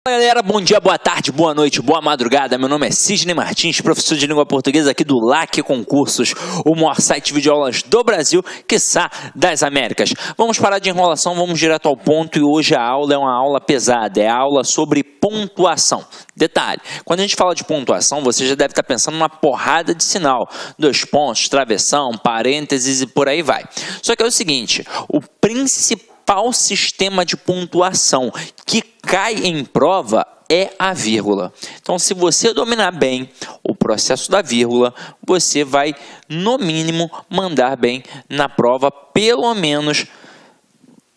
Fala galera, bom dia, boa tarde, boa noite, boa madrugada. Meu nome é Sidney Martins, professor de língua portuguesa aqui do LAC Concursos, o maior site de videoaulas do Brasil, quiçá das Américas. Vamos parar de enrolação, vamos direto ao ponto e hoje a aula é uma aula pesada, é a aula sobre pontuação. Detalhe, quando a gente fala de pontuação, você já deve estar pensando numa porrada de sinal, 2 pontos, travessão, parênteses e por aí vai. Só que é o seguinte, o principal sistema de pontuação que cai em prova é a vírgula. Então, se você dominar bem o processo da vírgula, você vai, no mínimo, mandar bem na prova, pelo menos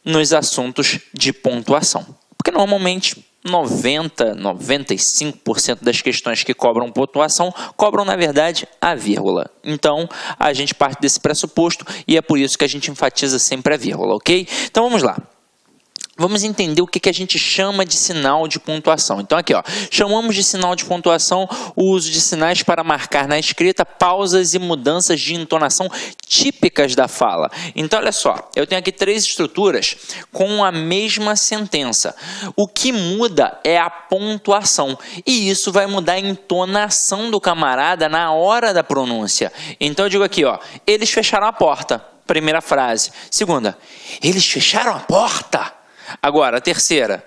nos assuntos de pontuação. Porque normalmente 95% das questões que cobram pontuação cobram, na verdade, a vírgula. Então, a gente parte desse pressuposto e é por isso que a gente enfatiza sempre a vírgula, ok? Então, vamos lá. Vamos entender o que a gente chama de sinal de pontuação. Então, aqui, ó, chamamos de sinal de pontuação o uso de sinais para marcar na escrita pausas e mudanças de entonação típicas da fala. Então, olha só, eu tenho aqui 3 estruturas com a mesma sentença. O que muda é a pontuação, e isso vai mudar a entonação do camarada na hora da pronúncia. Então, eu digo aqui, ó, eles fecharam a porta. Primeira frase. Segunda, eles fecharam a porta. Agora, a terceira,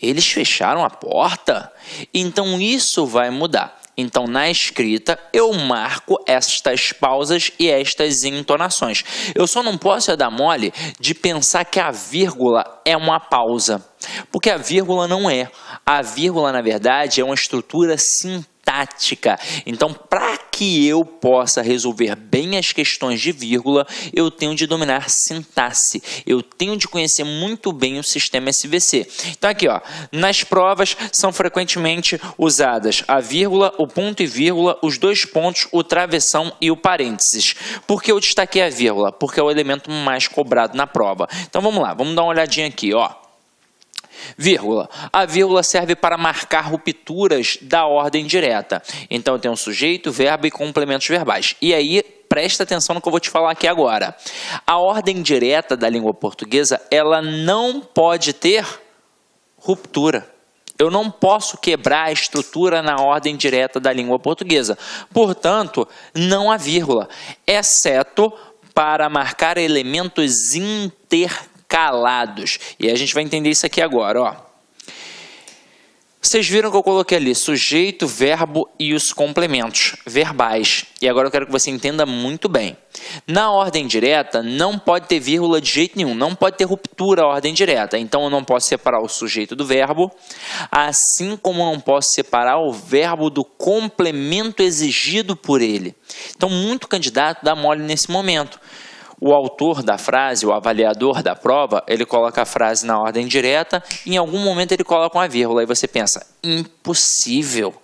eles fecharam a porta? Então, isso vai mudar. Então, na escrita, eu marco estas pausas e estas entonações. Eu só não posso dar mole de pensar que a vírgula é uma pausa, porque a vírgula não é. A vírgula, na verdade, é uma estrutura sintática. Então, para que eu possa resolver bem as questões de vírgula, eu tenho de dominar sintaxe. Eu tenho de conhecer muito bem o sistema SVC. Então, aqui, ó, nas provas são frequentemente usadas a vírgula, o ponto e vírgula, os 2 pontos, o travessão e o parênteses. Por que eu destaquei a vírgula? Porque é o elemento mais cobrado na prova. Então, vamos lá, vamos dar uma olhadinha aqui, ó. Vírgula. A vírgula serve para marcar rupturas da ordem direta. Então, eu tenho sujeito, verbo e complementos verbais. E aí, presta atenção no que eu vou te falar aqui agora. A ordem direta da língua portuguesa, ela não pode ter ruptura. Eu não posso quebrar a estrutura na ordem direta da língua portuguesa. Portanto, não há vírgula, exceto para marcar elementos intercalados. E a gente vai entender isso aqui agora, ó. Vocês viram que eu coloquei ali sujeito, verbo e os complementos verbais. E agora eu quero que você entenda muito bem. Na ordem direta, não pode ter vírgula de jeito nenhum. Não pode ter ruptura a ordem direta. Então, eu não posso separar o sujeito do verbo, assim como eu não posso separar o verbo do complemento exigido por ele. Então, muito candidato dá mole nesse momento. O autor da frase, o avaliador da prova, ele coloca a frase na ordem direta e em algum momento ele coloca uma vírgula. Aí você pensa, impossível,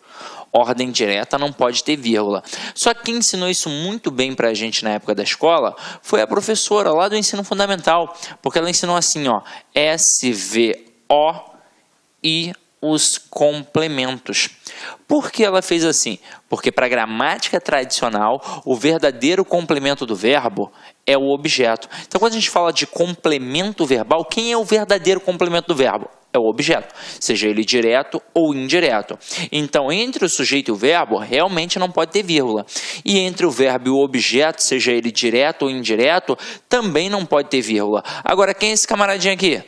ordem direta não pode ter vírgula. Só que quem ensinou isso muito bem para a gente na época da escola foi a professora lá do ensino fundamental, porque ela ensinou assim, ó, SVO e os complementos. Por que ela fez assim? Porque para a gramática tradicional, o verdadeiro complemento do verbo é o objeto. Então, quando a gente fala de complemento verbal, quem é o verdadeiro complemento do verbo? É o objeto, seja ele direto ou indireto. Então, entre o sujeito e o verbo, realmente não pode ter vírgula. E entre o verbo e o objeto, seja ele direto ou indireto, também não pode ter vírgula. Agora, quem é esse camaradinho aqui?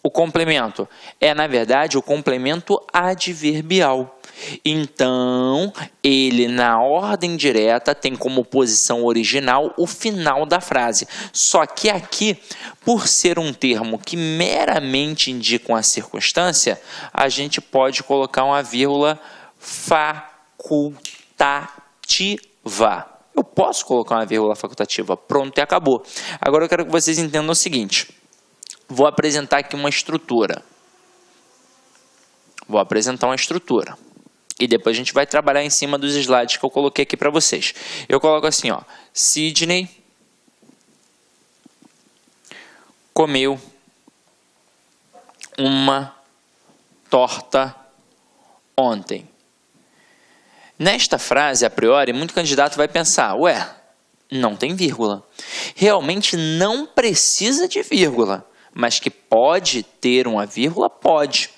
O complemento é, na verdade, o complemento adverbial. Então, ele na ordem direta tem como posição original o final da frase. Só que aqui, por ser um termo que meramente indica uma circunstância, a gente pode colocar uma vírgula facultativa. Eu posso colocar uma vírgula facultativa. Pronto, e acabou. Agora eu quero que vocês entendam o seguinte. Vou apresentar aqui uma estrutura. E depois a gente vai trabalhar em cima dos slides que eu coloquei aqui para vocês. Eu coloco assim, ó. Sidney comeu uma torta ontem. Nesta frase, a priori, muito candidato vai pensar, ué, não tem vírgula. Realmente não precisa de vírgula. Mas que pode ter uma vírgula? Pode.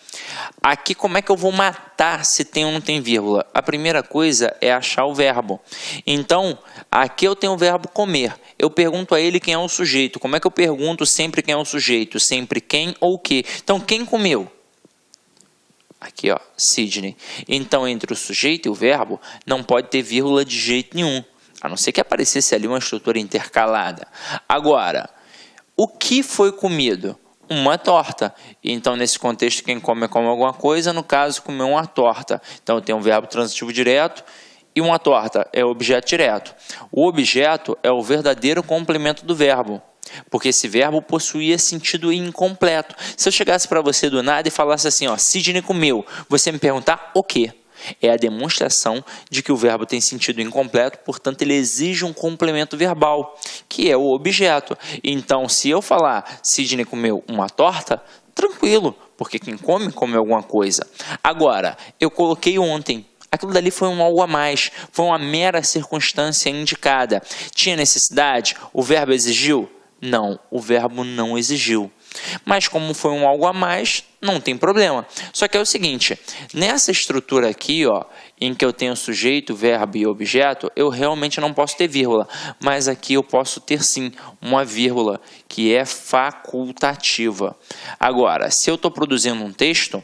Aqui, como é que eu vou matar se tem ou não tem vírgula? A primeira coisa é achar o verbo. Então, aqui eu tenho o verbo comer. Eu pergunto a ele quem é o sujeito. Como é que eu pergunto sempre quem é o sujeito? Sempre quem ou o que. Então, quem comeu? Aqui, ó, Sidney. Então, entre o sujeito e o verbo, não pode ter vírgula de jeito nenhum. A não ser que aparecesse ali uma estrutura intercalada. Agora, o que foi comido? Uma torta. Então, nesse contexto, quem come alguma coisa, no caso, comeu uma torta. Então, tem um verbo transitivo direto e uma torta é o objeto direto. O objeto é o verdadeiro complemento do verbo, porque esse verbo possuía sentido incompleto. Se eu chegasse para você do nada e falasse assim, ó, Sidney comeu, você me perguntar o quê? É a demonstração de que o verbo tem sentido incompleto, portanto, ele exige um complemento verbal, que é o objeto. Então, se eu falar Sidney comeu uma torta, tranquilo, porque quem come, come alguma coisa. Agora, eu coloquei ontem. Aquilo dali foi um algo a mais, foi uma mera circunstância indicada. Tinha necessidade? O verbo exigiu? Não, o verbo não exigiu. Mas como foi um algo a mais, não tem problema. Só que é o seguinte, nessa estrutura aqui, ó, em que eu tenho sujeito, verbo e objeto, eu realmente não posso ter vírgula. Mas aqui eu posso ter sim uma vírgula, que é facultativa. Agora, se eu estou produzindo um texto,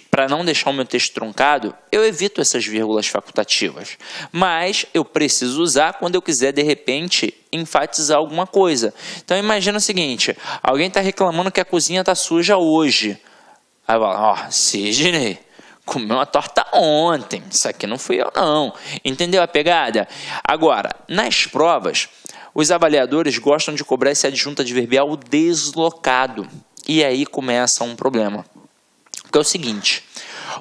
para não deixar o meu texto truncado, eu evito essas vírgulas facultativas. Mas eu preciso usar quando eu quiser, de repente, enfatizar alguma coisa. Então, imagina o seguinte, alguém está reclamando que a cozinha está suja hoje. Aí fala, ó, Sidney, comeu uma torta ontem, isso aqui não fui eu não. Entendeu a pegada? Agora, nas provas, os avaliadores gostam de cobrar esse adjunto adverbial deslocado. E aí começa um problema. Porque é o seguinte,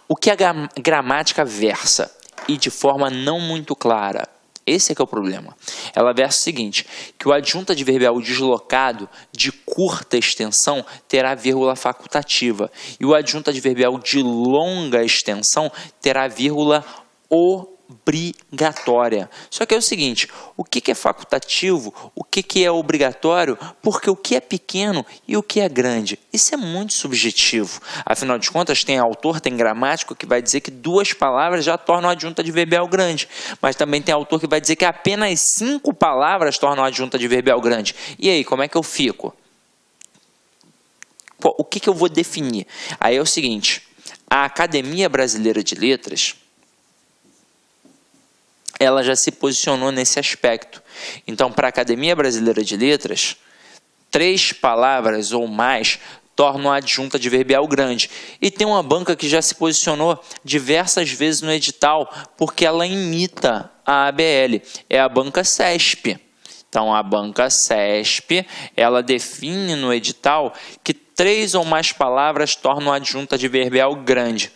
o que a gramática versa e de forma não muito clara, esse é que é o problema. Ela versa o seguinte, que o adjunto adverbial deslocado de curta extensão terá vírgula facultativa e o adjunto adverbial de longa extensão terá vírgula obrigatória. Só que é o seguinte, o que é facultativo, o que é obrigatório, porque o que é pequeno e o que é grande, isso é muito subjetivo. Afinal de contas, tem autor, tem gramático que vai dizer que 2 palavras já tornam adjunto adverbial grande, mas também tem autor que vai dizer que apenas 5 palavras tornam adjunto adverbial grande. E aí, como é que eu fico? Pô, o que eu vou definir? Aí é o seguinte, a Academia Brasileira de Letras, ela já se posicionou nesse aspecto. Então, para a Academia Brasileira de Letras, 3 palavras ou mais tornam a adjunta adverbial grande. E tem uma banca que já se posicionou diversas vezes no edital, porque ela imita a ABL. É a banca CESP. Então, a banca CESP, ela define no edital que 3 ou mais palavras tornam a adjunta adverbial grande.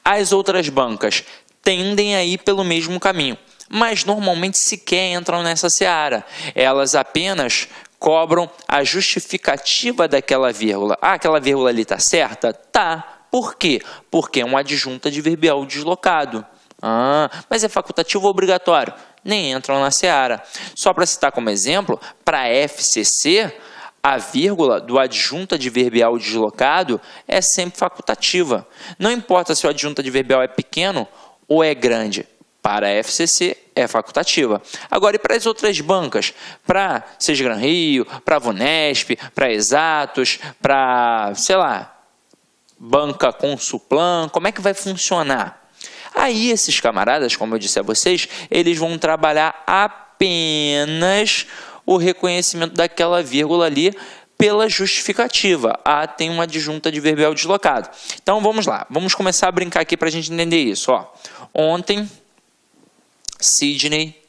As outras bancas tendem a ir pelo mesmo caminho, mas normalmente sequer entram nessa seara. Elas apenas cobram a justificativa daquela vírgula. Ah, aquela vírgula ali está certa? Tá. Por quê? Porque é um adjunto adverbial deslocado. Ah, mas é facultativo ou obrigatório? Nem entram na seara. Só para citar como exemplo, para FCC, a vírgula do adjunto adverbial deslocado é sempre facultativa. Não importa se o adjunto adverbial é pequeno ou é grande. Para a FCC é facultativa. Agora, e para as outras bancas? Para Sesgran Rio, para a Vunesp, para Exatos, para, sei lá, banca Consuplan, como é que vai funcionar? Aí esses camaradas, como eu disse a vocês, eles vão trabalhar apenas o reconhecimento daquela vírgula ali pela justificativa. Ah, tem uma adjunta adverbial deslocado. Então, vamos lá. Vamos começar a brincar aqui para a gente entender isso. Ó. Ontem, Sidney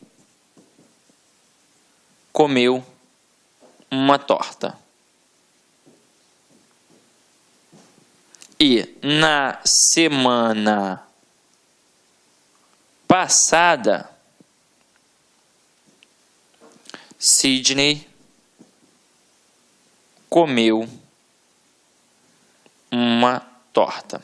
comeu uma torta. E na semana passada, Sidney comeu uma torta.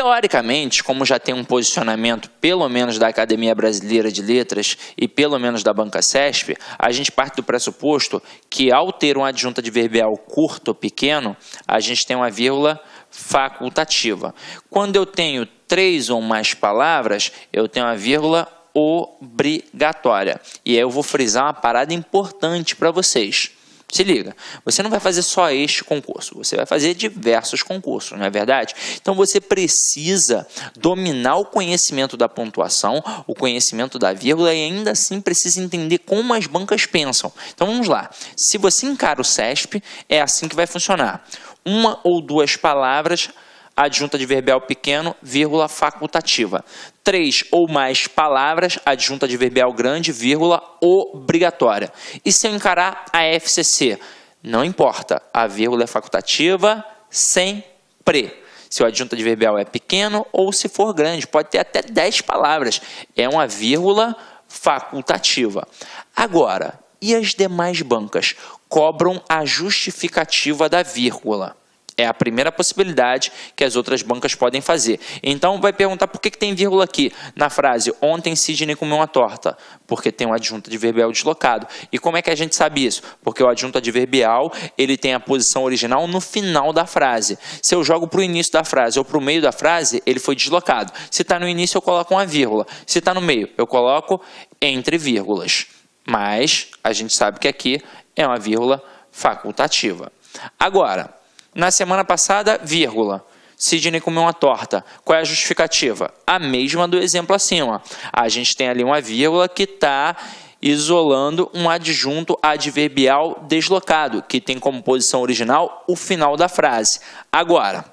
Teoricamente, como já tem um posicionamento, pelo menos da Academia Brasileira de Letras e pelo menos da Banca CESP, a gente parte do pressuposto que ao ter uma adjunta adverbial curto ou pequeno, a gente tem uma vírgula facultativa. Quando eu tenho 3 ou mais palavras, eu tenho uma vírgula obrigatória. E aí eu vou frisar uma parada importante para vocês. Se liga, você não vai fazer só este concurso, você vai fazer diversos concursos, não é verdade? Então você precisa dominar o conhecimento da pontuação, o conhecimento da vírgula e ainda assim precisa entender como as bancas pensam. Então vamos lá, se você encara o CESP, é assim que vai funcionar. 1 ou 2 palavras, adjunta adverbial pequeno, vírgula facultativa. 3 ou mais palavras, adjunta adverbial grande, vírgula obrigatória. E se eu encarar a FCC? Não importa, a vírgula é facultativa sempre. Se o adjunta adverbial é pequeno ou se for grande, pode ter até 10 palavras. É uma vírgula facultativa. Agora, e as demais bancas? Cobram a justificativa da vírgula. É a primeira possibilidade que as outras bancas podem fazer. Então, vai perguntar por que tem vírgula aqui na frase ontem Sidney comeu uma torta. Porque tem um adjunto adverbial deslocado. E como é que a gente sabe isso? Porque o adjunto adverbial ele tem a posição original no final da frase. Se eu jogo para o início da frase ou para o meio da frase, ele foi deslocado. Se está no início, eu coloco uma vírgula. Se está no meio, eu coloco entre vírgulas. Mas a gente sabe que aqui é uma vírgula facultativa. Agora, na semana passada, vírgula, Sidney comeu uma torta. Qual é a justificativa? A mesma do exemplo acima. A gente tem ali uma vírgula que está isolando um adjunto adverbial deslocado, que tem como posição original o final da frase. Agora,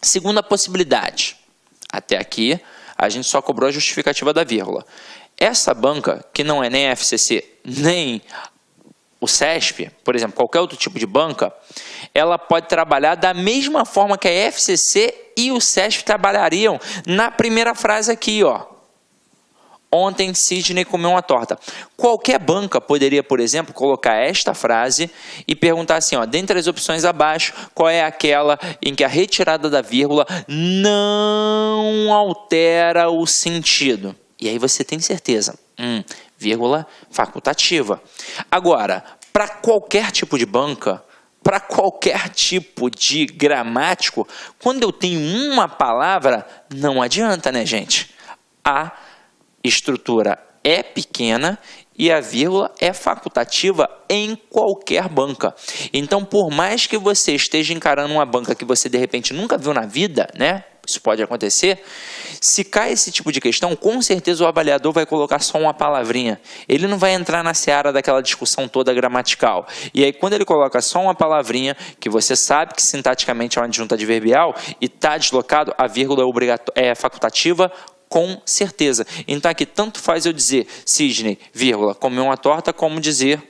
segunda possibilidade. Até aqui, a gente só cobrou a justificativa da vírgula. Essa banca, que não é nem a FCC, nem o CESP, por exemplo, qualquer outro tipo de banca, ela pode trabalhar da mesma forma que a FCC e o CESP trabalhariam na primeira frase aqui, ó. Ontem Sidney comeu uma torta. Qualquer banca poderia, por exemplo, colocar esta frase e perguntar assim, ó, dentre as opções abaixo, qual é aquela em que a retirada da vírgula não altera o sentido? E aí você tem certeza. Vírgula facultativa. Agora, para qualquer tipo de banca, para qualquer tipo de gramático, quando eu tenho uma palavra, não adianta, né, gente? A estrutura é pequena e a vírgula é facultativa em qualquer banca. Então, por mais que você esteja encarando uma banca que você, de repente, nunca viu na vida, né? Isso pode acontecer. Se cai esse tipo de questão, com certeza o avaliador vai colocar só uma palavrinha. Ele não vai entrar na seara daquela discussão toda gramatical. E aí, quando ele coloca só uma palavrinha, que você sabe que sintaticamente é uma adjunta adverbial e está deslocado, a vírgula é facultativa, com certeza. Então, aqui, tanto faz eu dizer Sidney, vírgula, comeu uma torta, como dizer...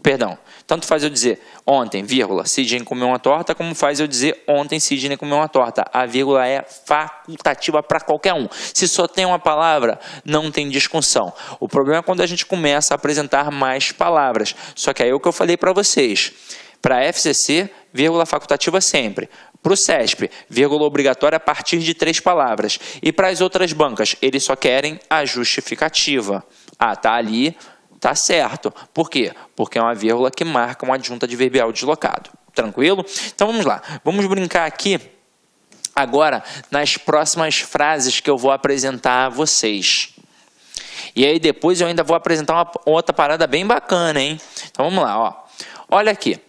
Perdão, tanto faz eu dizer ontem, vírgula, Sidney comeu uma torta, como faz eu dizer ontem Sidney comeu uma torta. A vírgula é facultativa para qualquer um. Se só tem uma palavra, não tem discussão. O problema é quando a gente começa a apresentar mais palavras. Só que aí é o que eu falei para vocês. Para a FCC, vírgula facultativa sempre. Para o CESP, vírgula obrigatória a partir de 3 palavras. E para as outras bancas, eles só querem a justificativa. Ah, tá ali... Tá certo. Por quê? Porque é uma vírgula que marca um adjunto adverbial deslocado. Tranquilo? Então vamos lá. Vamos brincar aqui agora nas próximas frases que eu vou apresentar a vocês. E aí depois eu ainda vou apresentar uma outra parada bem bacana, hein? Então vamos lá, ó. Olha aqui.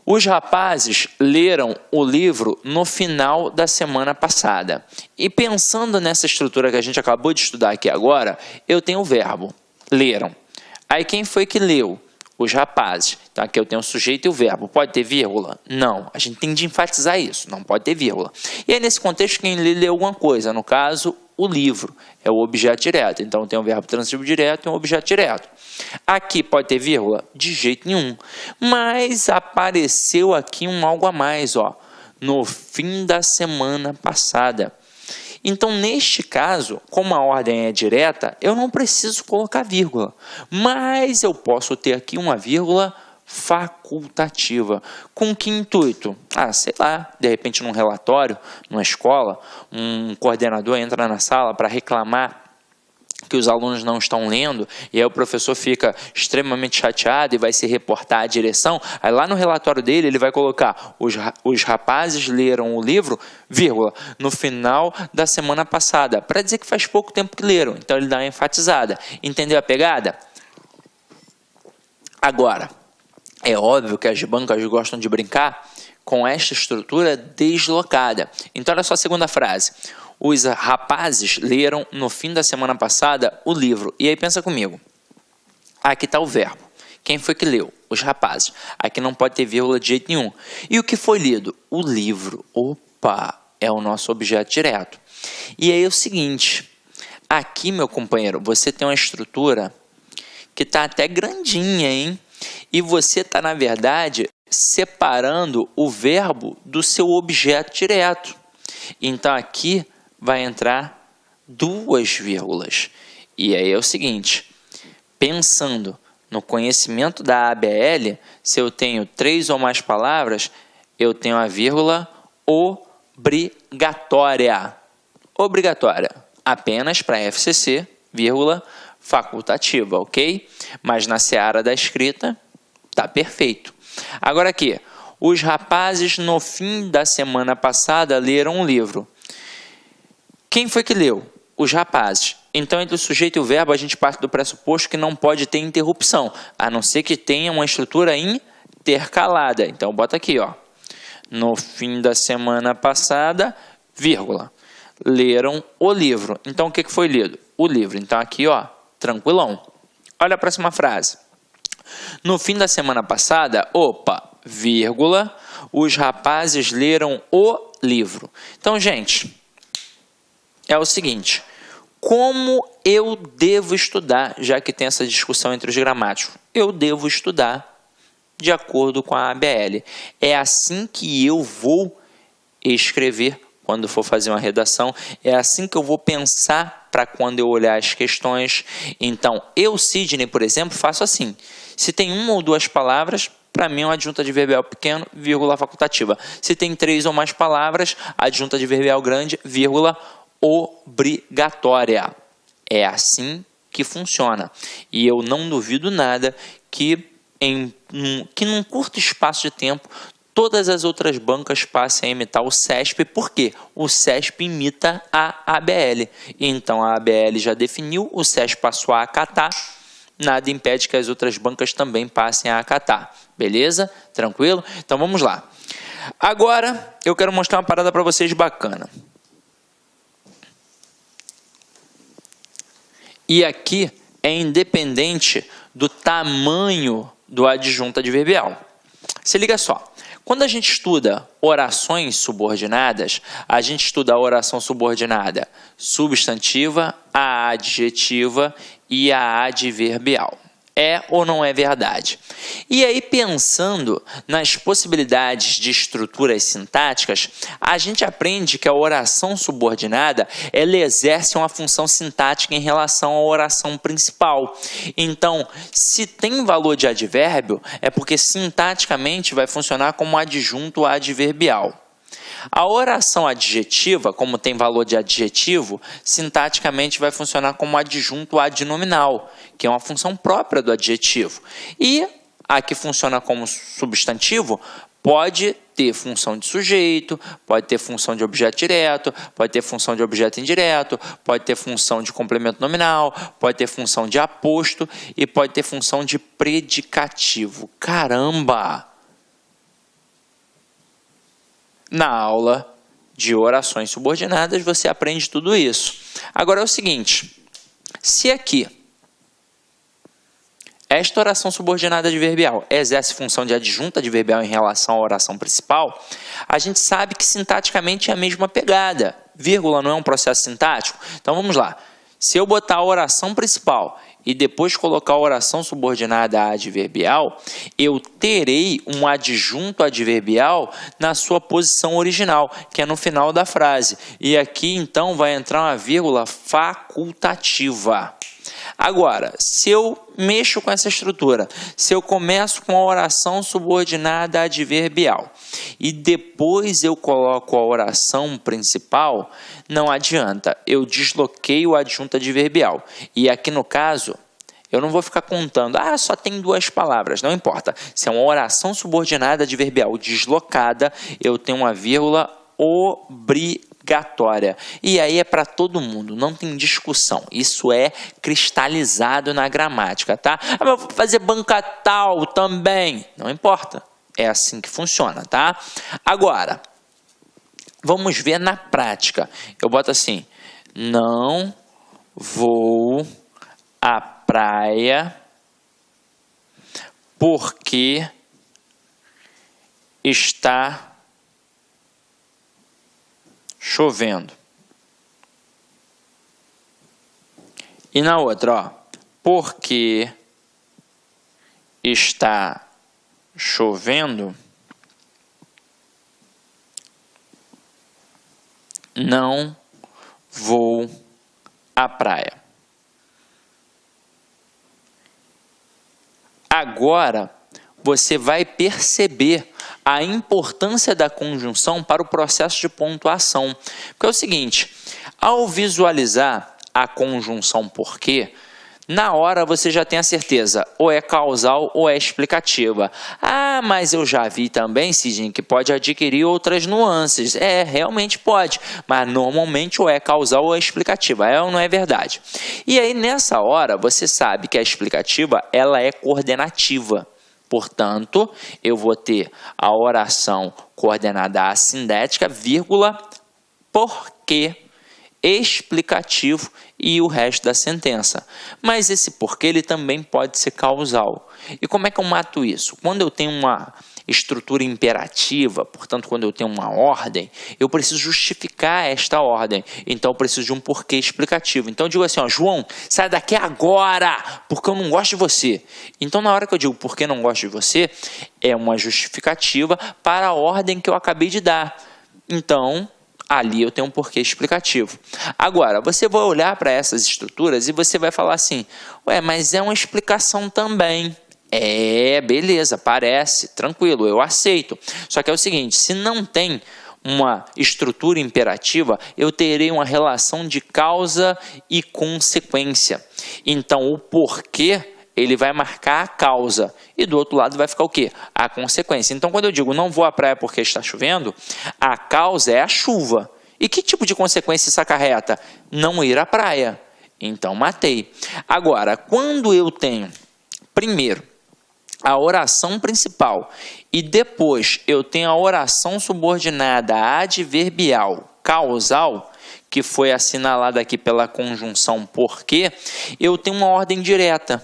Os rapazes leram o livro no final da semana passada. E pensando nessa estrutura que a gente acabou de estudar aqui agora, eu tenho o verbo. Leram. Aí quem foi que leu? Os rapazes. Então aqui eu tenho o sujeito e o verbo. Pode ter vírgula? Não. A gente tem de enfatizar isso. Não pode ter vírgula. E aí nesse contexto quem lê alguma coisa. No caso, o livro. É o objeto direto. Então tem um verbo transitivo direto e um objeto direto. Aqui pode ter vírgula? De jeito nenhum. Mas apareceu aqui um algo a mais, ó. No fim da semana passada. Então, neste caso, como a ordem é direta, eu não preciso colocar vírgula. Mas eu posso ter aqui uma vírgula facultativa. Com que intuito? Sei lá, de repente num relatório, numa escola, um coordenador entra na sala para reclamar que os alunos não estão lendo, e aí o professor fica extremamente chateado e vai se reportar à direção. Aí lá no relatório dele ele vai colocar: os rapazes leram o livro, vírgula, no final da semana passada, para dizer que faz pouco tempo que leram. Então ele dá uma enfatizada. Entendeu a pegada? Agora, é óbvio que as bancas gostam de brincar com esta estrutura deslocada. Então olha só a segunda frase: os rapazes leram no fim da semana passada o livro. E aí pensa comigo. Aqui está o verbo. Quem foi que leu? Os rapazes. Aqui não pode ter vírgula de jeito nenhum. E o que foi lido? O livro. Opa, é o nosso objeto direto. E aí é o seguinte. Aqui, meu companheiro, você tem uma estrutura que está até grandinha, hein? E você está, na verdade, separando o verbo do seu objeto direto. Então, aqui vai entrar 2 vírgulas. E aí é o seguinte, pensando no conhecimento da ABL, se eu tenho 3 ou mais palavras, eu tenho a vírgula obrigatória. Obrigatória. Apenas para FCC, vírgula, facultativa, ok? Mas na seara da escrita, tá perfeito. Agora aqui, os rapazes no fim da semana passada leram um livro. Quem foi que leu? Os rapazes. Então, entre o sujeito e o verbo, a gente parte do pressuposto que não pode ter interrupção, a não ser que tenha uma estrutura intercalada. Então, bota aqui, ó. No fim da semana passada, vírgula, leram o livro. Então, o que foi lido? O livro. Então, aqui, ó, tranquilão. Olha a próxima frase. No fim da semana passada, opa, vírgula, os rapazes leram o livro. Então, gente, é o seguinte, como eu devo estudar, já que tem essa discussão entre os gramáticos? Eu devo estudar de acordo com a ABL. É assim que eu vou escrever quando for fazer uma redação, é assim que eu vou pensar para quando eu olhar as questões. Então, eu, Sidney, por exemplo, faço assim. Se tem 1 ou 2 palavras, para mim é uma adjunta adverbial pequeno, vírgula facultativa. Se tem 3 ou mais palavras, adjunta adverbial grande, vírgula obrigatória. É assim que funciona. E eu não duvido nada que num curto espaço de tempo todas as outras bancas passem a imitar o CESP, porque o CESP imita a ABL. Então a ABL já definiu, o CESP passou a acatar, nada impede que as outras bancas também passem a acatar. Beleza? Tranquilo? Então vamos lá. Agora eu quero mostrar uma parada para vocês bacana. E aqui é independente do tamanho do adjunto adverbial. Se liga só. Quando a gente estuda orações subordinadas, a gente estuda a oração subordinada substantiva, a adjetiva e a adverbial. É ou não é verdade? E aí, pensando nas possibilidades de estruturas sintáticas, a gente aprende que a oração subordinada, ela exerce uma função sintática em relação à oração principal. Então, se tem valor de advérbio, é porque sintaticamente vai funcionar como adjunto adverbial. A oração adjetiva, como tem valor de adjetivo, sintaticamente vai funcionar como adjunto adnominal, que é uma função própria do adjetivo. E a que funciona como substantivo pode ter função de sujeito, pode ter função de objeto direto, pode ter função de objeto indireto, pode ter função de complemento nominal, pode ter função de aposto e pode ter função de predicativo. Caramba! Na aula de orações subordinadas você aprende tudo isso. Agora é o seguinte, se aqui esta oração subordinada adverbial exerce função de adjunta adverbial em relação à oração principal, a gente sabe que sintaticamente é a mesma pegada. Vírgula não é um processo sintático? Então vamos lá. Se eu botar a oração principal e depois colocar a oração subordinada adverbial, eu terei um adjunto adverbial na sua posição original, que é no final da frase. E aqui, então, vai entrar uma vírgula facultativa. Agora, se eu mexo com essa estrutura, se eu começo com a oração subordinada adverbial e depois eu coloco a oração principal, não adianta, eu desloquei o adjunto adverbial. E aqui no caso, eu não vou ficar contando, só tem 2 palavras, não importa. Se é uma oração subordinada adverbial deslocada, eu tenho uma vírgula obrigatória. E aí é para todo mundo, não tem discussão. Isso é cristalizado na gramática, tá? Mas eu vou fazer banca tal também. Não importa. É assim que funciona, tá? Agora, vamos ver na prática. Eu boto assim, não vou à praia porque está chovendo. E na outra, porque está chovendo, não vou à praia. Agora, você vai perceber a importância da conjunção para o processo de pontuação. Porque é o seguinte, ao visualizar a conjunção porque, na hora você já tem a certeza, ou é causal ou é explicativa. Mas eu já vi também, Sidney, que pode adquirir outras nuances. Realmente pode, mas normalmente ou é causal ou é explicativa. É ou não é verdade? E aí, nessa hora, você sabe que a explicativa, ela é coordenativa. Portanto, eu vou ter a oração coordenada assindética, vírgula, porque, explicativo e o resto da sentença. Mas esse porquê ele também pode ser causal. E como é que eu mato isso? Quando eu tenho uma estrutura imperativa, portanto, quando eu tenho uma ordem, eu preciso justificar esta ordem. Então, eu preciso de um porquê explicativo. Então, eu digo assim, João, sai daqui agora, porque eu não gosto de você. Então, na hora que eu digo porque não gosto de você, é uma justificativa para a ordem que eu acabei de dar. Então, ali eu tenho um porquê explicativo. Agora, você vai olhar para essas estruturas e você vai falar assim, mas é uma explicação também. Beleza, parece, tranquilo, eu aceito. Só que é o seguinte, se não tem uma estrutura imperativa, eu terei uma relação de causa e consequência. Então, o porquê, ele vai marcar a causa. E do outro lado vai ficar o quê? A consequência. Então, quando eu digo não vou à praia porque está chovendo, a causa é a chuva. E que tipo de consequência isso acarreta? Não ir à praia. Então, matei. Agora, quando eu tenho, primeiro, a oração principal e depois eu tenho a oração subordinada adverbial causal, que foi assinalada aqui pela conjunção porque, eu tenho uma ordem direta.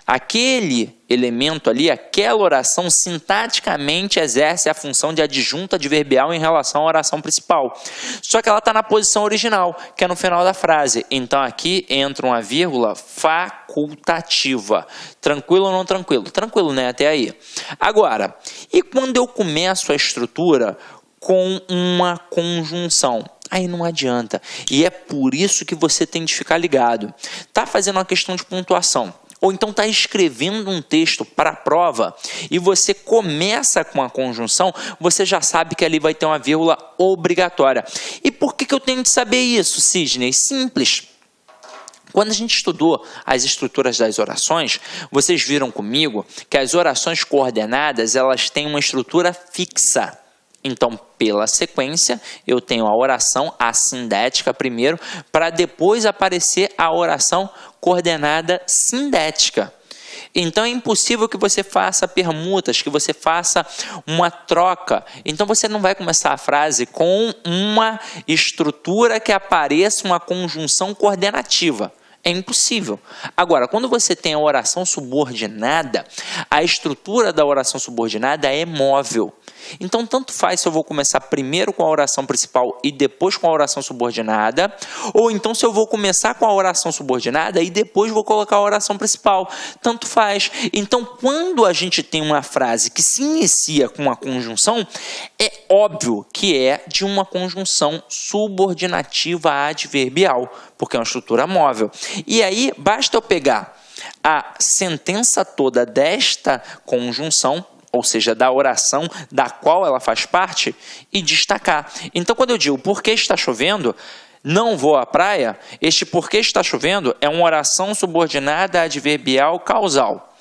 Aquele elemento ali, aquela oração, sintaticamente exerce a função de adjunto adverbial em relação à oração principal. Só que ela está na posição original, que é no final da frase. Então, aqui entra uma vírgula facultativa. Tranquilo ou não tranquilo? Tranquilo, né? Até aí. Agora, e quando eu começo a estrutura com uma conjunção? Aí não adianta. E é por isso que você tem de ficar ligado. Está fazendo uma questão de pontuação. Ou então está escrevendo um texto para a prova e você começa com a conjunção, você já sabe que ali vai ter uma vírgula obrigatória. E por que eu tenho de saber isso, Sidney? Simples. Quando a gente estudou as estruturas das orações, vocês viram comigo que as orações coordenadas, elas têm uma estrutura fixa. Então, pela sequência, eu tenho a oração assindética primeiro, para depois aparecer a oração coordenada sindética. Então, é impossível que você faça permutas, que você faça uma troca. Então, você não vai começar a frase com uma estrutura que apareça uma conjunção coordenativa. É impossível. Agora, quando você tem a oração subordinada, a estrutura da oração subordinada é móvel. Então, tanto faz se eu vou começar primeiro com a oração principal e depois com a oração subordinada, ou então se eu vou começar com a oração subordinada e depois vou colocar a oração principal. Tanto faz. Então, quando a gente tem uma frase que se inicia com uma conjunção, é óbvio que é de uma conjunção subordinativa adverbial, porque é uma estrutura móvel. E aí, basta eu pegar a sentença toda desta conjunção, ou seja, da oração da qual ela faz parte, e destacar. Então, quando eu digo porque está chovendo, não vou à praia, este porque está chovendo é uma oração subordinada adverbial causal.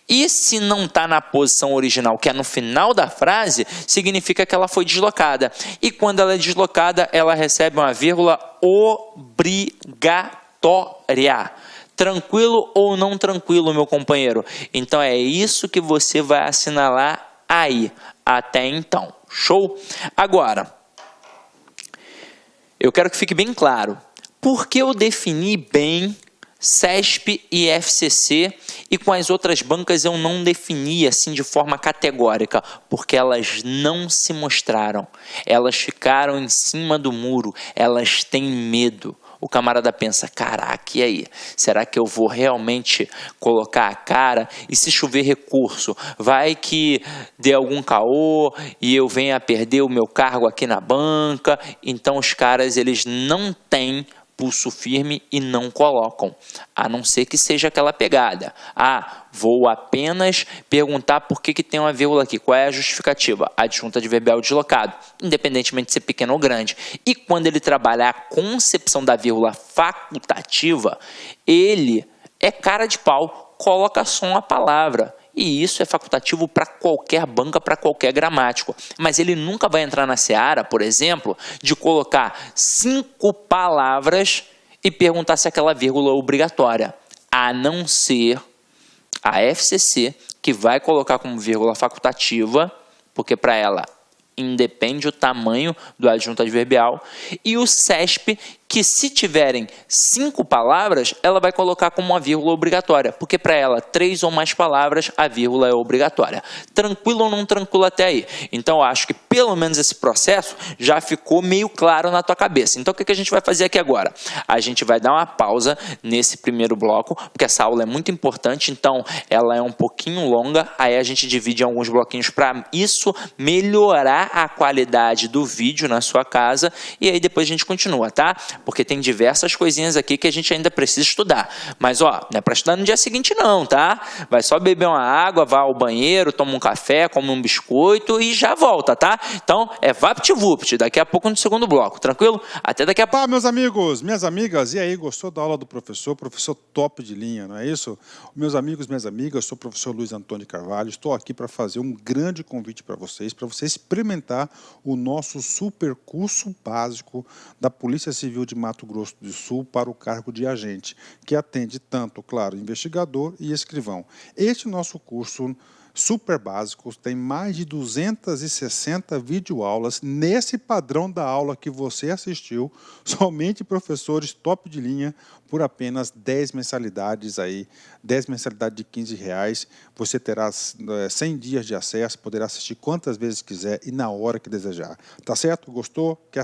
E se não está na posição original, que é no final da frase, significa que ela foi deslocada. E quando ela é deslocada, ela recebe uma vírgula obrigatória. Tranquilo ou não tranquilo, meu companheiro? Então é isso que você vai assinalar aí, até então. Show? Agora, eu quero que fique bem claro. Por que eu defini bem CESP e FCC e com as outras bancas eu não defini assim de forma categórica? Porque elas não se mostraram. Elas ficaram em cima do muro. Elas têm medo. O camarada pensa, caraca, e aí? Será que eu vou realmente colocar a cara? E se chover recurso, vai que dê algum caô e eu venha a perder o meu cargo aqui na banca? Então os caras, eles não têm pulso firme e não colocam, a não ser que seja aquela pegada. Ah, vou apenas perguntar por que tem uma vírgula aqui, qual é a justificativa? Adjunto adverbial deslocado, independentemente de ser pequeno ou grande. E quando ele trabalhar a concepção da vírgula facultativa, ele é cara de pau, coloca só uma palavra. E isso é facultativo para qualquer banca, para qualquer gramático. Mas ele nunca vai entrar na seara, por exemplo, de colocar 5 palavras e perguntar se aquela vírgula é obrigatória. A não ser a FCC, que vai colocar como vírgula facultativa, porque para ela independe o tamanho do adjunto adverbial, e o CESP, que se tiverem 5 palavras, ela vai colocar como uma vírgula obrigatória, porque para ela 3 ou mais palavras, a vírgula é obrigatória. Tranquilo ou não tranquilo até aí? Então, eu acho que pelo menos esse processo já ficou meio claro na tua cabeça. Então, o que a gente vai fazer aqui agora? A gente vai dar uma pausa nesse primeiro bloco, porque essa aula é muito importante, então ela é um pouquinho longa, aí a gente divide em alguns bloquinhos para isso melhorar a qualidade do vídeo na sua casa, e aí depois a gente continua, tá? Porque tem diversas coisinhas aqui que a gente ainda precisa estudar. Mas, ó, não é para estudar no dia seguinte não, tá? Vai só beber uma água, vá ao banheiro, toma um café, come um biscoito e já volta, tá? Então, é vapt-vupt, daqui a pouco no segundo bloco, tranquilo? Até daqui a pouco. Olá, meus amigos, minhas amigas, e aí, gostou da aula do professor? Professor top de linha, não é isso? Meus amigos, minhas amigas, eu sou o professor Luiz Antônio Carvalho, estou aqui para fazer um grande convite para vocês experimentar o nosso super curso básico da Polícia Civil de Mato Grosso do Sul para o cargo de agente, que atende tanto, claro, investigador e escrivão. Este nosso curso super básico tem mais de 260 videoaulas nesse padrão da aula que você assistiu, somente professores top de linha, por apenas 10 mensalidades aí, 10 mensalidades de R$15, você terá 100 dias de acesso, poderá assistir quantas vezes quiser e na hora que desejar. Tá certo? Gostou? Quer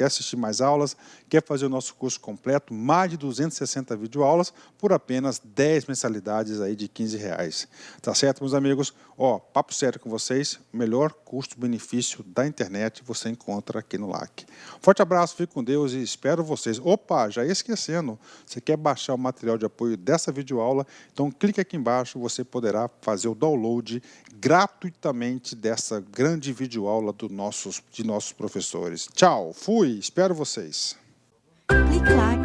assistir mais aulas? Quer fazer o nosso curso completo? Mais de 260 videoaulas por apenas 10 mensalidades aí de R$15. Tá certo, meus amigos? Ó, papo sério com vocês, melhor custo-benefício da internet você encontra aqui no LAC. Forte abraço, fique com Deus e espero vocês. Opa, já ia esquecendo, você quer baixar o material de apoio dessa videoaula? Então clique aqui embaixo, você poderá fazer o download gratuitamente dessa grande videoaula de nossos professores. Tchau, fui, espero vocês. Clique lá.